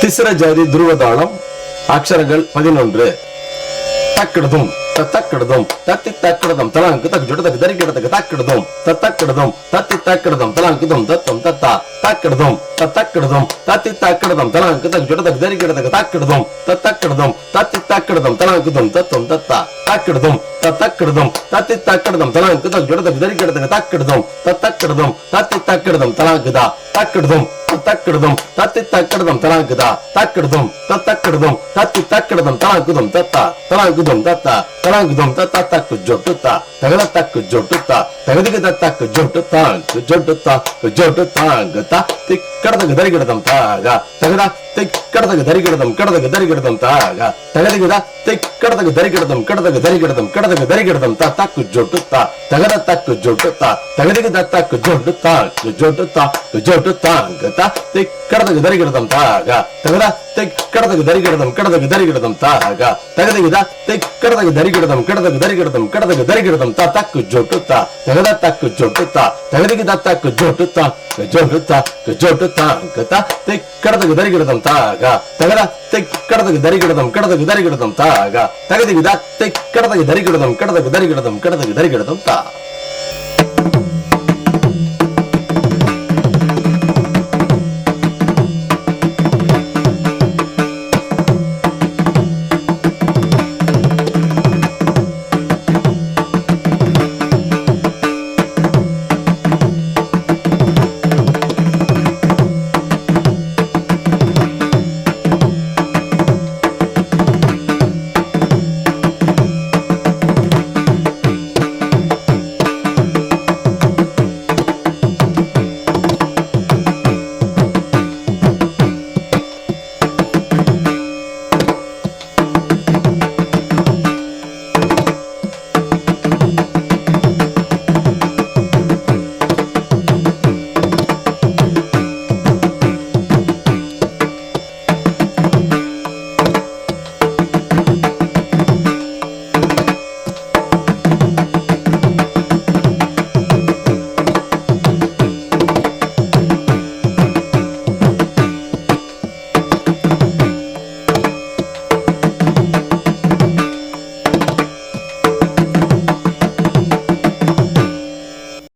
திஸ்ர ஜாதி துருவதாளம் அக்ஷரங்கள் 11. தக்கிடுதும் தத்தக்கிடுதும் தத்தி தக்கிடுதும் தலாங்கு தக்கு ஜொட்டத்துக்கு தரிக்கிடத்துக்கு தக்கிடுதும் தத்தக்கிடுதும் தத்தி தக்கிடுதும் தலாங்குதும் தத்தம் தத்தா தக்கிடுதும் தத்தக்கிடுதும் தத்தி தக்கிடுதும் தலாங்கு தக்கு ஜொட்டத்துக்கு தரிக்கிடத்துக்கு தக்கிடுதும் தத்தக்கிடுதும் தத்தி தக்கிடுதும் தலாங்குதும் தத்தம் தத்தா தக்கிடுதும் தத்தக்கிடுதும் தத்தி தக்கிடுதும் தலாங்கு தக்கு ஜொட்டத்துக்கு தரிக்கிடத்துக்கு தக்கிடுதும் தத்தக்கிடுதும் தத்தி தக்கிடுதும் தலாங்குதா தக்கிடுதும் தக்கிடுதும் தத்தி தக்கிடுதும் தலாங்குதா தக்கிடுதும் தத்தக்கிடுதும் தத்தி தக்கிடுதும் தலாங்குதும் தத்தா தலாங்குதும் தத்தா தலாங்குதும் தத்தா தக்கு ஜொட்டுத்தா தகத தக்கு ஜொட்டுத்தா தகதிக்கு தத்தக்கு ஜொட்டுத்தாங்கு ஜொட்டுத்தா ஜொட்டுத்தாங்குதா திக்கடத்துக்கு தரிக்கிடதம் தாகா தகதா திக்கடத்துக்கு தரிக்கிடதம் கடத்துக்கு தரிக்கிடதம் தாகா தகதிக்குதா திக்கடத்துக்கு தரிக்கிடதம் கடத்துக்கு தரிக்கிடதம் கடத்துக்கு தரிக்கிடதம் தா தக்கு ஜொட்டுத்தா தகத தக்கு ஜொட்டுத்தா தகதிக்கு தத்தக்கு ஜொட்டுத்தாங்கு ஜொட்டுத்தா ஜொட்டுத்தாங்குதா திக்கடத்துக்கு தரிக்கிடதம் தாகா தகதா திக்கடத்துக்கு தரிக்கிடதம் கடத்துக்கு தரிக்கிடதம் தாகா தகதிக்குதா திக்கடத்துக்கு தரிக்கிடதம் கடத்துக்கு தரிக்கிடதம் கடத்துக்கு தரிக்கிடதம் தா தக்கு ஜொட்டுத்தா தகதா தக்கு ஜொட்டுத்தா தகதிக்கு தத்தக்கு ஜொட்டுத்தா ஜொட்டுத்தா ஜொட்டுத்தாங்குதா திக்கடத்துக்கு தரிக்கிடதம் தாகா தகதா திக்கடத்துக்கு தரிக்கிடதம் கடத்துக்கு தரிக்கிடதம் தாகா தகதிக்குதா திக்கடத்துக்கு தரிக்கிடதம் கடத்துக்கு தரிக்கிடதம் கடத்துக்கு தரிக்கிடதம் தா